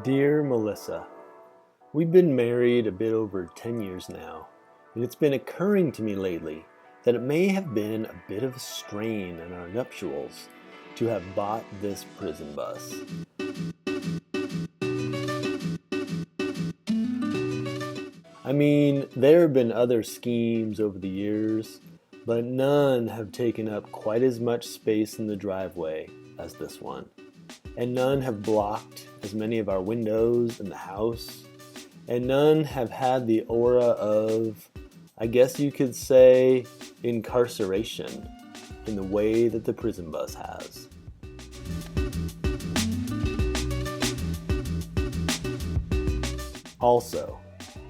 Dear Melissa, we've been married a bit over 10 years now, and it's been occurring to me lately that it may have been a bit of a strain on our nuptials to have bought this prison bus. I mean, there have been other schemes over the years, but none have taken up quite as much space in the driveway as this one. And none have blocked as many of our windows in the house, and none have had the aura of, I guess you could say, incarceration in the way that the prison bus has. Also,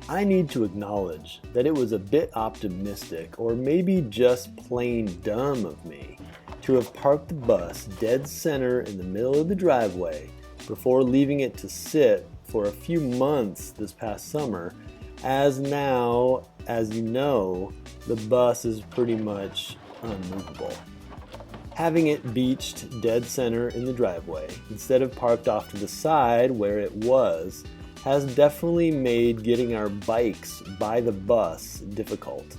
I need to acknowledge that it was a bit optimistic, or maybe just plain dumb of me, to have parked the bus dead center in the middle of the driveway before leaving it to sit for a few months this past summer, as now, as you know, the bus is pretty much unmovable. Having it beached dead center in the driveway instead of parked off to the side where it was has definitely made getting our bikes by the bus difficult.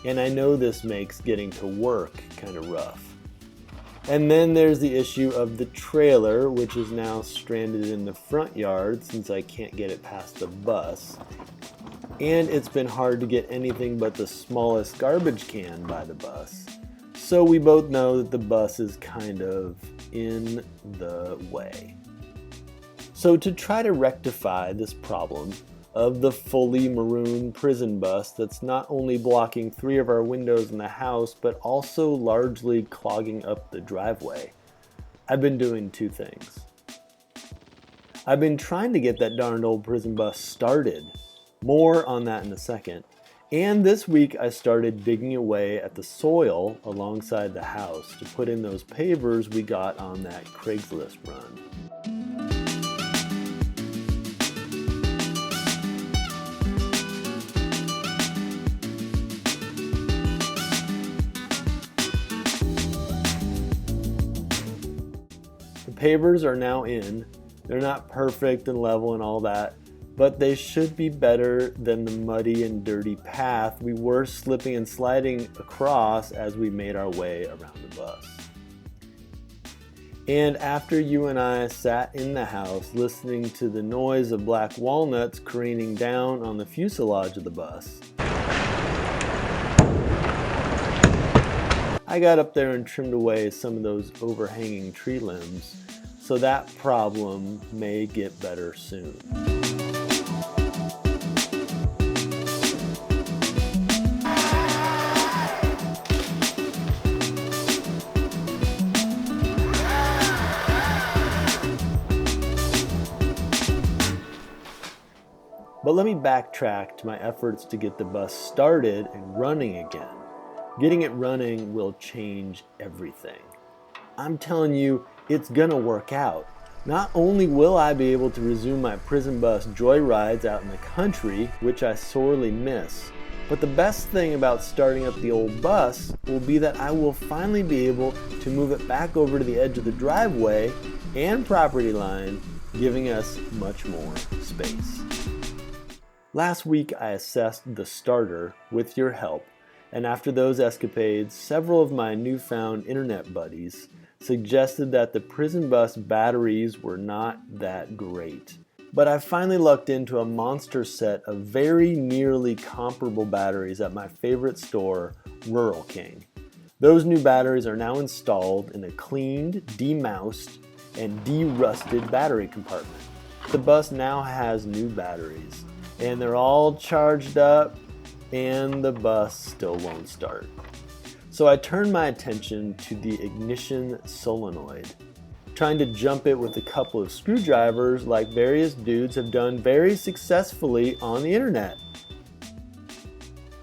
And I know this makes getting to work kind of rough. And then there's the issue of the trailer, which is now stranded in the front yard since I can't get it past the bus. And it's been hard to get anything but the smallest garbage can by the bus. So we both know that the bus is kind of in the way. So to try to rectify this problem of the fully maroon prison bus that's not only blocking 3 of our windows in the house, but also largely clogging up the driveway, I've been doing 2 things. I've been trying to get that darned old prison bus started. More on that in a second. And this week I started digging away at the soil alongside the house to put in those pavers we got on that Craigslist run. The pavers are now in. They're not perfect and level and all that, but they should be better than the muddy and dirty path we were slipping and sliding across as we made our way around the bus. And after you and I sat in the house listening to the noise of black walnuts careening down on the fuselage of the bus, I got up there and trimmed away some of those overhanging tree limbs, so that problem may get better soon. But let me backtrack to my efforts to get the bus started and running again. Getting it running will change everything. I'm telling you, it's gonna work out. Not only will I be able to resume my prison bus joyrides out in the country, which I sorely miss, but the best thing about starting up the old bus will be that I will finally be able to move it back over to the edge of the driveway and property line, giving us much more space. Last week I assessed the starter with your help, and after those escapades, several of my newfound internet buddies suggested that the prison bus batteries were not that great. But I finally lucked into a monster set of very nearly comparable batteries at my favorite store, Rural King. Those new batteries are now installed in a cleaned, demoused, and de-rusted battery compartment. The bus now has new batteries, and they're all charged up, and the bus still won't start. So I turned my attention to the ignition solenoid, trying to jump it with a couple of screwdrivers like various dudes have done very successfully on the internet.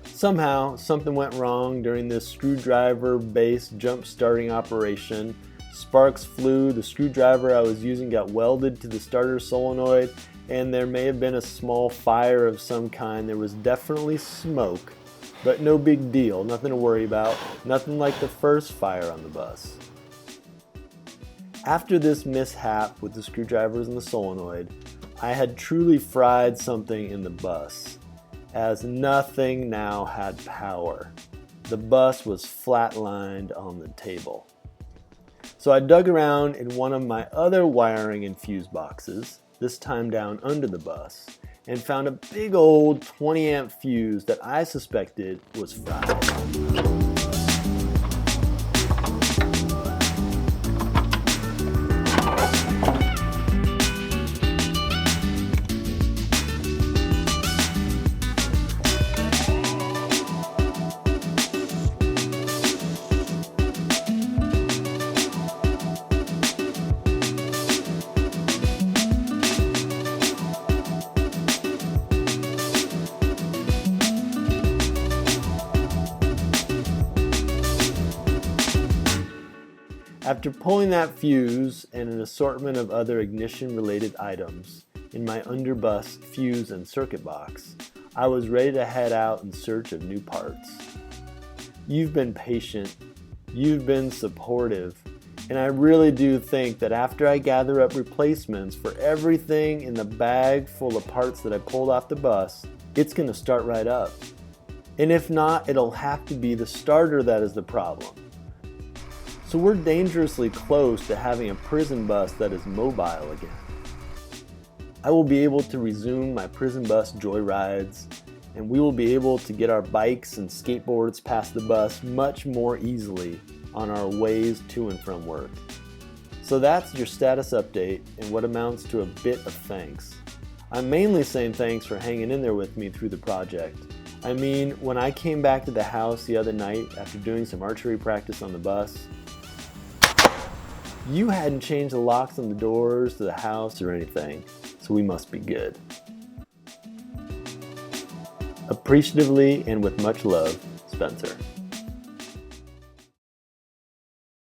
Somehow, something went wrong during this screwdriver-based jump-starting operation. Sparks flew, the screwdriver I was using got welded to the starter solenoid, and there may have been a small fire of some kind. There was definitely smoke, but no big deal, nothing to worry about, nothing like the first fire on the bus. After this mishap with the screwdrivers and the solenoid, I had truly fried something in the bus, as nothing now had power. The bus was flatlined on the table. So I dug around in one of my other wiring and fuse boxes, this time down under the bus, and found a big old 20 amp fuse that I suspected was fried. After pulling that fuse and an assortment of other ignition-related items in my underbus fuse and circuit box, I was ready to head out in search of new parts. You've been patient, you've been supportive, and I really do think that after I gather up replacements for everything in the bag full of parts that I pulled off the bus, it's going to start right up. And if not, it'll have to be the starter that is the problem. So we're dangerously close to having a prison bus that is mobile again. I will be able to resume my prison bus joyrides, and we will be able to get our bikes and skateboards past the bus much more easily on our ways to and from work. So that's your status update and what amounts to a bit of thanks. I'm mainly saying thanks for hanging in there with me through the project. I mean, when I came back to the house the other night after doing some archery practice on the bus, you hadn't changed the locks on the doors to the house or anything, so we must be good. Appreciatively and with much love, Spencer.